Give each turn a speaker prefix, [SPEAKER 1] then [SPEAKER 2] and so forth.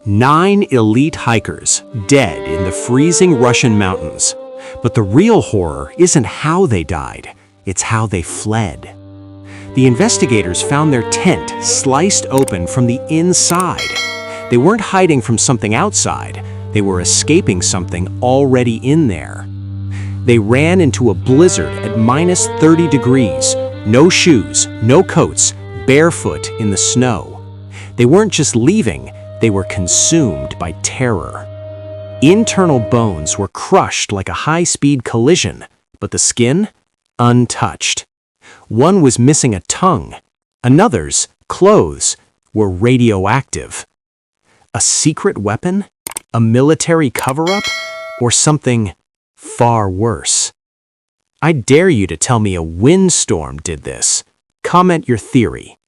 [SPEAKER 1] 9 elite hikers dead in the freezing Russian mountains. But the real horror isn't how they died, it's how they fled. The investigators found their tent sliced open from the inside. They weren't hiding from something outside, they were escaping something already in there. They ran into a blizzard at minus 30 degrees, no shoes, no coats, barefoot in the snow. They weren't just leaving, they were consumed by terror. Internal bones were crushed like a high-speed collision, but the skin, untouched. One was missing a tongue. Another's clothes were radioactive. A secret weapon? A military cover-up? Or something far worse? I dare you to tell me a windstorm did this. Comment your theory.